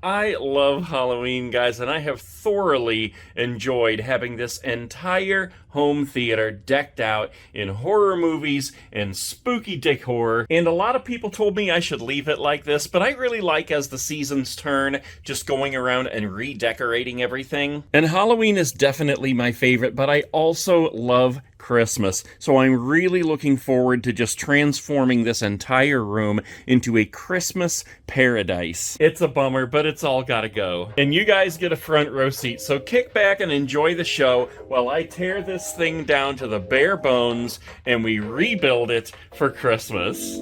I love Halloween, guys, and I have thoroughly enjoyed having this entire home theater decked out in horror movies and spooky decor. And a lot of people told me I should leave it like this, but I really like, as the seasons turn, just going around and redecorating everything. And Halloween is definitely my favorite, but I also love Christmas. So I'm really looking forward to just transforming this entire room into a Christmas paradise. It's a bummer, but it's all gotta go. And you guys get a front row seat, so kick back and enjoy the show while I tear this thing down to the bare bones and we rebuild it for Christmas.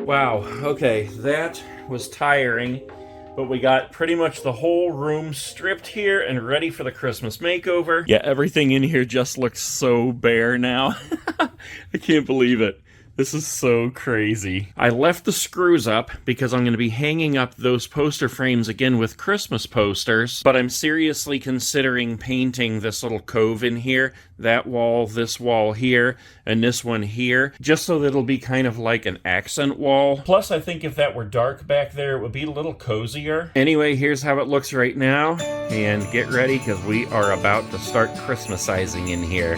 Wow, okay, that was tiring, but we got pretty much the whole room stripped here and ready for the Christmas makeover. Yeah, everything in here just looks so bare now. I can't believe it. This is so crazy. I left the screws up because I'm going to be hanging up those poster frames again with Christmas posters, but I'm seriously considering painting this little cove in here, that wall, this wall here, and this one here, just so that it'll be kind of like an accent wall. Plus, I think if that were dark back there, it would be a little cozier. Anyway, here's how it looks right now, and get ready because we are about to start Christmasizing in here.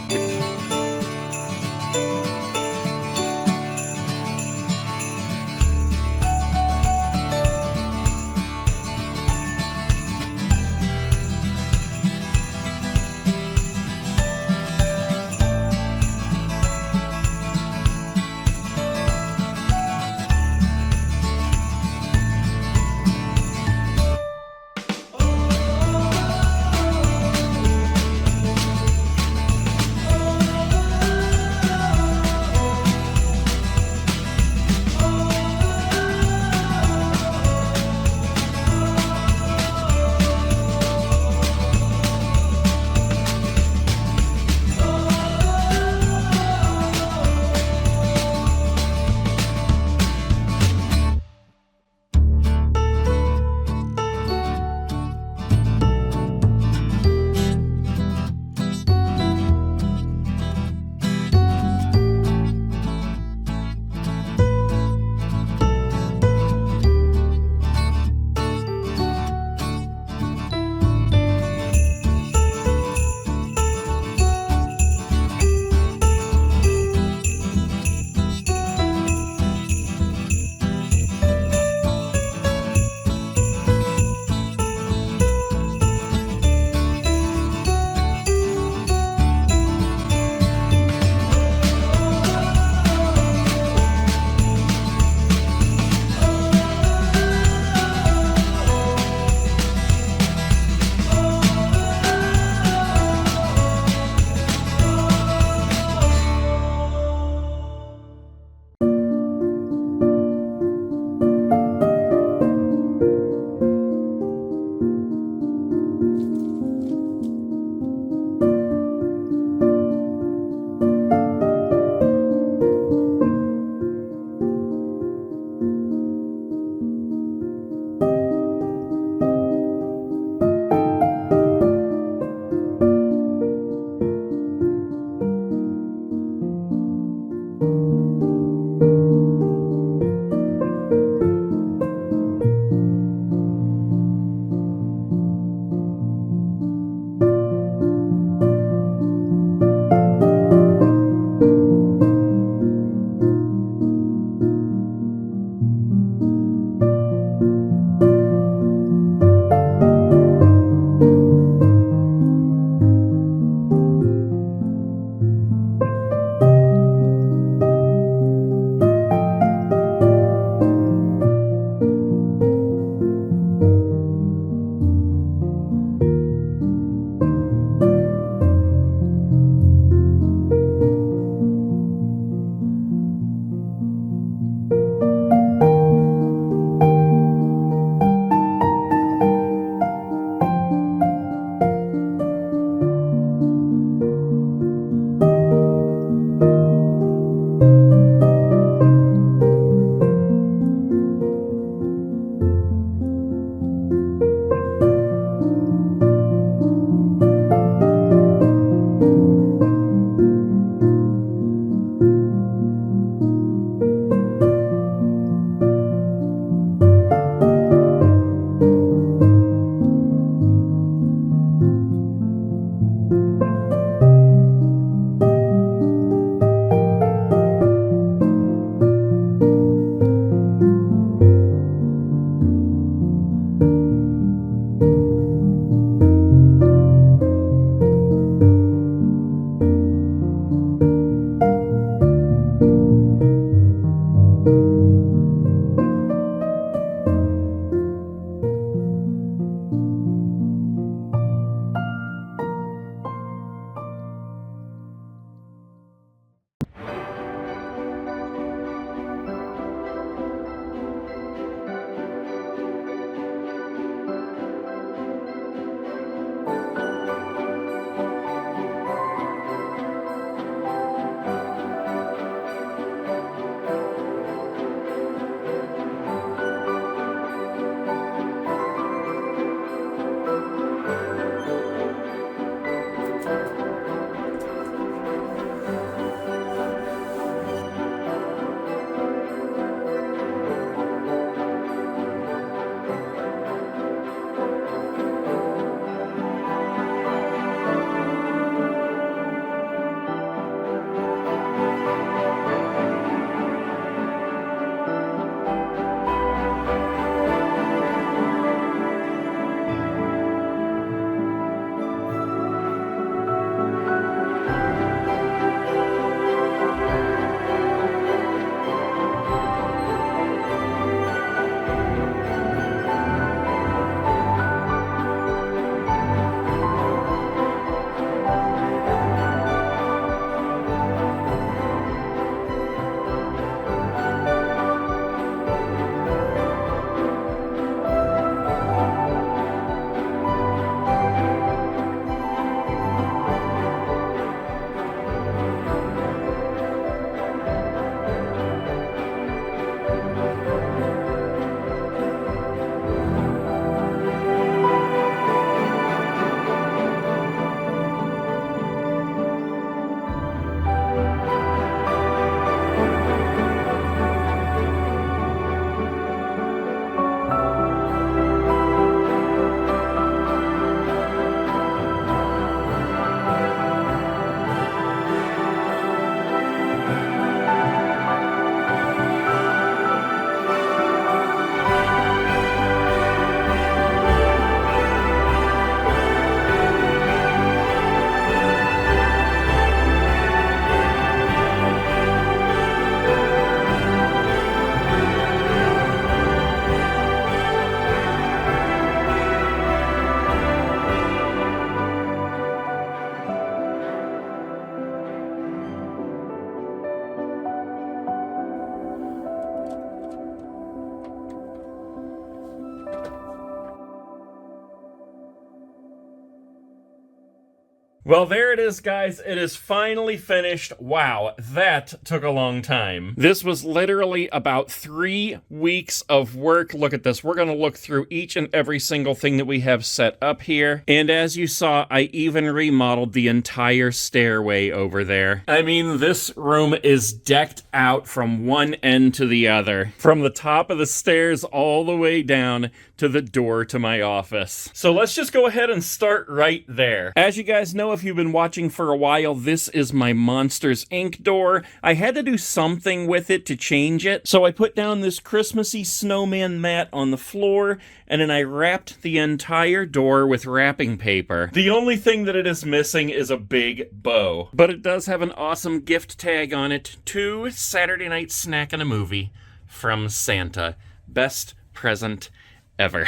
Well, there it is, guys. It is finally finished. Wow, that took a long time. This was literally about 3 weeks of work. Look at this. We're going to look through each and every single thing that we have set up here. And as you saw, I even remodeled the entire stairway over there. I mean, this room is decked out from one end to the other. From the top of the stairs all the way down to the door to my office. So let's just go ahead and start right there. As you guys know, if you've been watching for a while, this is my Monsters Inc. door. I had to do something with it to change it, so I put down this Christmassy snowman mat on the floor, and then I wrapped the entire door with wrapping paper. The only thing that it is missing is a big bow, but it does have an awesome gift tag on it, to Saturday Night Snack and a Movie from Santa. Best present ever.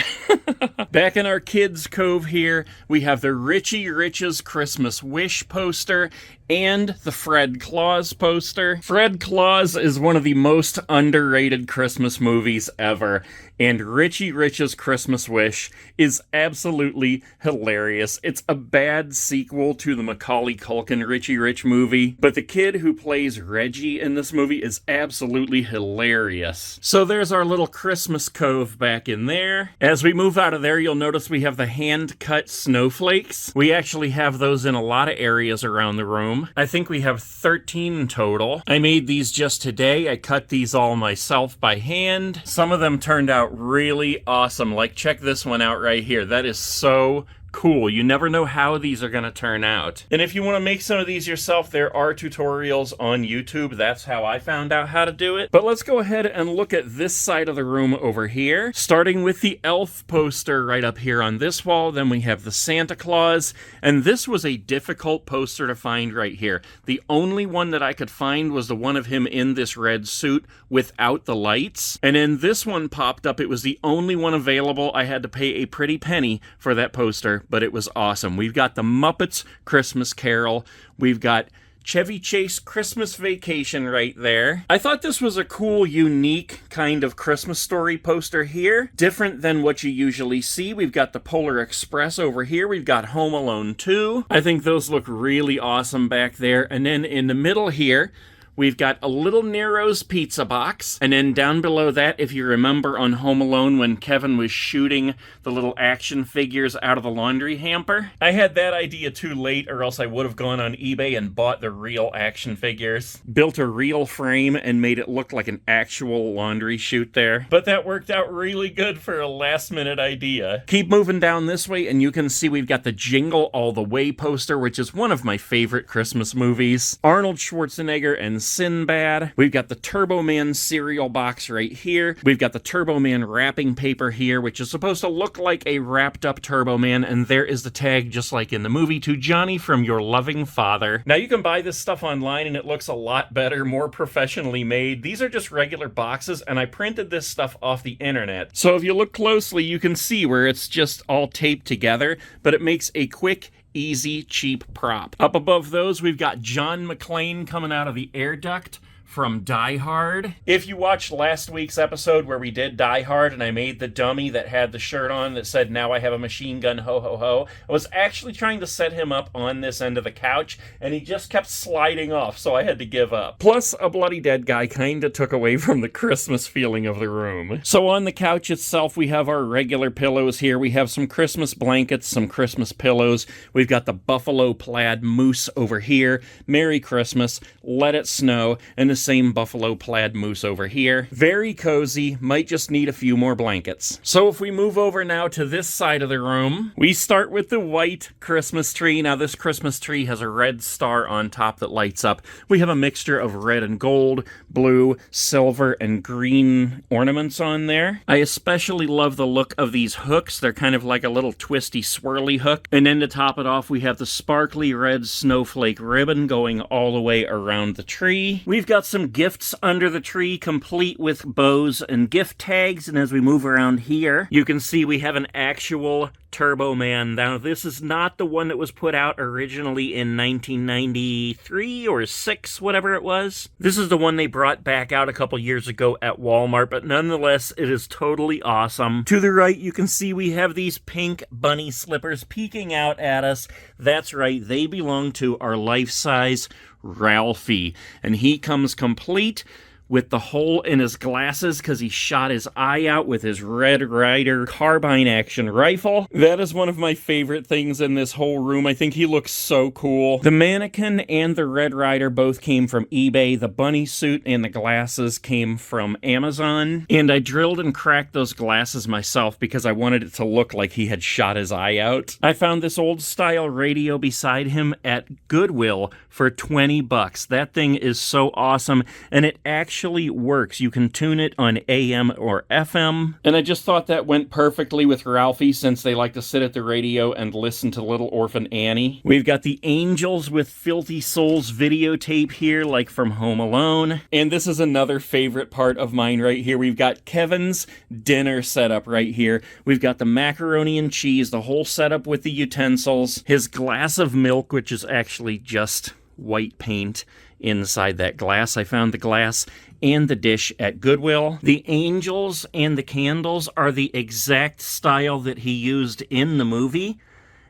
Back in our kids' cove here, we have the Richie Rich's Christmas Wish poster and the Fred Claus poster. Fred Claus is one of the most underrated Christmas movies ever, and Richie Rich's Christmas Wish is absolutely hilarious. It's a bad sequel to the Macaulay Culkin Richie Rich movie, but the kid who plays Reggie in this movie is absolutely hilarious. So there's our little Christmas cove back in there. As we move out of there, you'll notice we have the hand-cut snowflakes. We actually have those in a lot of areas around the room. I think we have 13 total. I made these just today. I cut these all myself by hand. Some of them turned out really awesome. Like, check this one out right here. That is so cool. You never know how these are going to turn out. And if you want to make some of these yourself, there are tutorials on YouTube. That's how I found out how to do it. But let's go ahead and look at this side of the room over here, starting with the elf poster right up here on this wall. Then we have the Santa Claus, and this was a difficult poster to find right here. The only one that I could find was the one of him in this red suit without the lights. And then this one popped up. It was the only one available. I had to pay a pretty penny for that poster, but it was awesome. We've got the Muppets Christmas Carol. We've got Chevy Chase Christmas Vacation right there. I thought this was a cool, unique kind of Christmas story poster here. Different than what you usually see. We've got the Polar Express over here. We've got Home Alone 2. I think those look really awesome back there. And then in the middle here, we've got a Little Nero's pizza box. And then down below that, if you remember on Home Alone when Kevin was shooting the little action figures out of the laundry hamper, I had that idea too late, or else I would have gone on eBay and bought the real action figures. Built a real frame and made it look like an actual laundry chute there. But that worked out really good for a last minute idea. Keep moving down this way and you can see we've got the Jingle All the Way poster, which is one of my favorite Christmas movies. Arnold Schwarzenegger and Sinbad. We've got the Turbo Man cereal box right here. We've got the Turbo Man wrapping paper here, which is supposed to look like a wrapped up Turbo Man, and there is the tag, just like in the movie, to Johnny from your loving father. Now you can buy this stuff online and it looks a lot better, more professionally made. These are just regular boxes, and I printed this stuff off the internet. So if you look closely, you can see where it's just all taped together, but it makes a quick, easy, cheap prop. Up above those, we've got John McClane coming out of the air duct from Die Hard. If you watched last week's episode where we did Die Hard and I made the dummy that had the shirt on that said, "Now I have a machine gun, ho ho ho," I was actually trying to set him up on this end of the couch and he just kept sliding off, so I had to give up. Plus, a bloody dead guy kinda took away from the Christmas feeling of the room. So on the couch itself, we have our regular pillows here. We have some Christmas blankets, some Christmas pillows. We've got the buffalo plaid moose over here. Merry Christmas, let it snow, and the same buffalo plaid moose over here. Very cozy, might just need a few more blankets. So if we move over now to this side of the room, we start with the white Christmas tree. Now this Christmas tree has a red star on top that lights up. We have a mixture of red and gold, blue, silver, and green ornaments on there. I especially love the look of these hooks. They're kind of like a little twisty, swirly hook. And then to top it off, we have the sparkly red snowflake ribbon going all the way around the tree. We've got some gifts under the tree, complete with bows and gift tags, and as we move around here, you can see we have an actual Turbo Man. Now, this is not the one that was put out originally in 1993 or 6, whatever it was. This is the one they brought back out a couple years ago at Walmart, but nonetheless, it is totally awesome. To the right, you can see we have these pink bunny slippers peeking out at us. That's right, they belong to our life-size Ralphie, and he comes complete with the hole in his glasses because he shot his eye out with his Red Ryder carbine action rifle. That is one of my favorite things in this whole room. I think he looks so cool. The mannequin and the Red Ryder both came from eBay. The bunny suit and the glasses came from Amazon. And I drilled and cracked those glasses myself because I wanted it to look like he had shot his eye out. I found this old style radio beside him at Goodwill for 20 bucks. That thing is so awesome, and it actually works. You can tune it on AM or FM, and I just thought that went perfectly with Ralphie since they like to sit at the radio and listen to Little Orphan Annie. We've got the Angels with Filthy Souls videotape here, like from Home Alone, and this is another favorite part of mine right here. We've got Kevin's dinner setup right here. We've got the macaroni and cheese, the whole setup with the utensils, his glass of milk, which is actually just white paint inside that glass. I found the glass and the dish at Goodwill. The angels and the candles are the exact style that he used in the movie.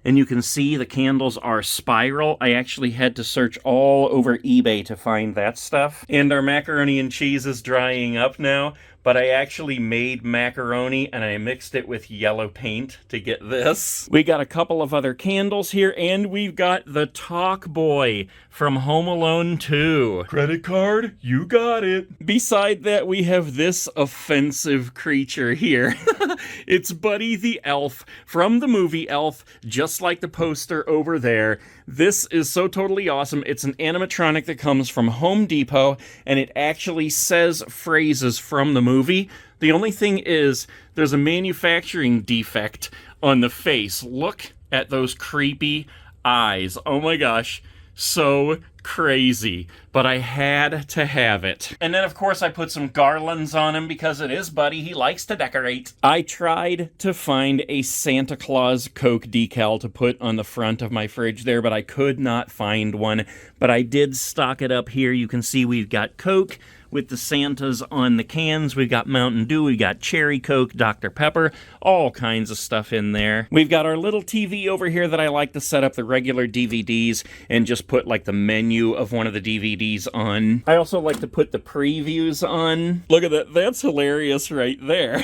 And you can see the candles are spiral. I actually had to search all over eBay to find that stuff. And our macaroni and cheese is drying up now, but I actually made macaroni and I mixed it with yellow paint to get this. We got a couple of other candles here, and we've got the Talk Boy from Home Alone 2. Credit card? You got it. Beside that, we have this offensive creature here. It's Buddy the Elf from the movie Elf, just like the poster over there. This is so totally awesome. It's an animatronic that comes from Home Depot, and it actually says phrases from the movie. The only thing is, there's a manufacturing defect on the face. Look at those creepy eyes. Oh my gosh. So crazy, but I had to have it. And then, of course, I put some garlands on him because it is Buddy. He likes to decorate. I tried to find a Santa Claus Coke decal to put on the front of my fridge there, but I could not find one. But I did stock it up here. You can see we've got Coke with the Santas on the cans. We've got Mountain Dew, we got Cherry Coke, Dr. Pepper, all kinds of stuff in there. We've got our little TV over here that I like to set up the regular DVDs and just put like the menu of one of the DVDs on. I also like to put the previews on. Look at that, that's hilarious right there.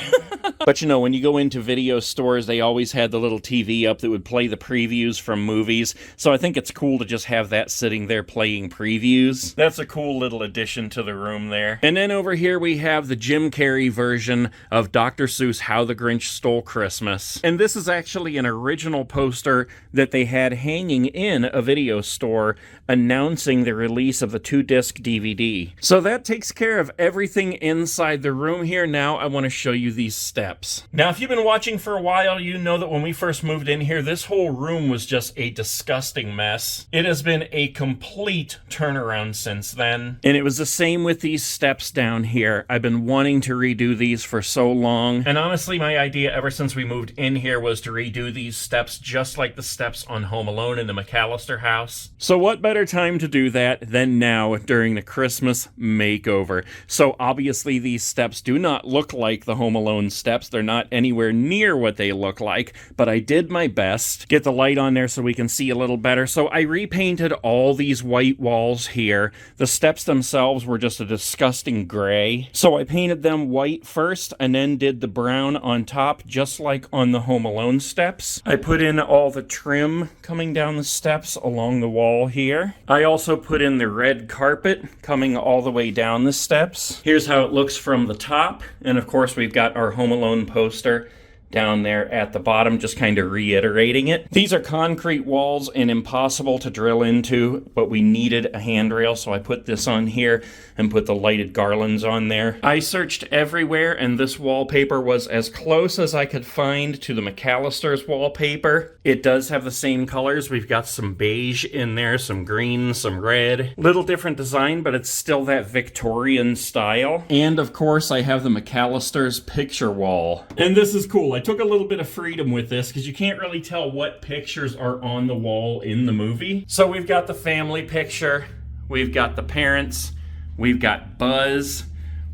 But you know, when you go into video stores, they always had the little TV up that would play the previews from movies. So I think it's cool to just have that sitting there playing previews. That's a cool little addition to the room there. And then over here we have the Jim Carrey version of Dr. Seuss' How the Grinch Stole Christmas. And this is actually an original poster that they had hanging in a video store announcing the release of the 2-disc DVD. So that takes care of everything inside the room here. Now I want to show you these steps. Now, if you've been watching for a while, you know that when we first moved in here, this whole room was just a disgusting mess. It has been a complete turnaround since then. And it was the same with these steps down here. I've been wanting to redo these for so long. And honestly, my idea ever since we moved in here was to redo these steps just like the steps on Home Alone in the McAllister house. So what better time to do that than now during the Christmas makeover? So obviously these steps do not look like the Home Alone steps. They're not anywhere near what they look like, but I did my best. Get the light on there so we can see a little better. So I repainted all these white walls here. The steps themselves were just a disgusting gray. So I painted them white first and then did the brown on top, just like on the Home Alone steps. I put in all the trim coming down the steps along the wall here. I also put in the red carpet coming all the way down the steps. Here's how it looks from the top. And of course we've got our Home Alone poster down there at the bottom, just kind of reiterating it. These are concrete walls and impossible to drill into, but we needed a handrail, so I put this on here and put the lighted garlands on there. I searched everywhere, and this wallpaper was as close as I could find to the McAllister's wallpaper. It does have the same colors. We've got some beige in there, some green, some red. Little different design, but it's still that Victorian style. And of course, I have the McAllister's picture wall. And this is cool. I took a little bit of freedom with this because you can't really tell what pictures are on the wall in the movie. So we've got the family picture, we've got the parents, we've got Buzz,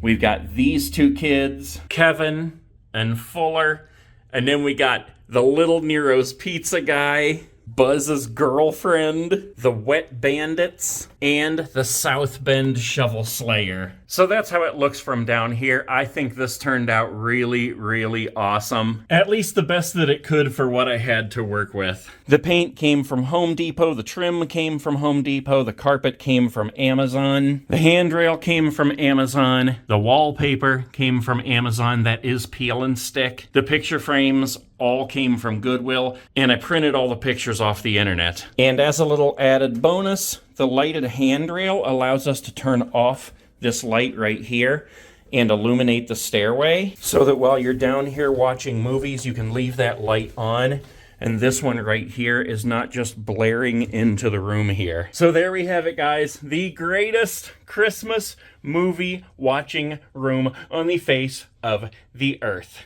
we've got these two kids, Kevin and Fuller, and then we got the Little Nero's Pizza guy, Buzz's girlfriend, the Wet Bandits, and the South Bend Shovel Slayer. So that's how it looks from down here. I think this turned out really, really awesome. At least the best that it could for what I had to work with. The paint came from Home Depot, the trim came from Home Depot, the carpet came from Amazon, the handrail came from Amazon, the wallpaper came from Amazon, that is peel and stick. The picture frames all came from Goodwill, and I printed all the pictures off the internet. And as a little added bonus, the lighted handrail allows us to turn off this light right here and illuminate the stairway so that while you're down here watching movies, you can leave that light on. And this one right here is not just blaring into the room here. So there we have it, guys. The greatest Christmas movie watching room on the face of the earth.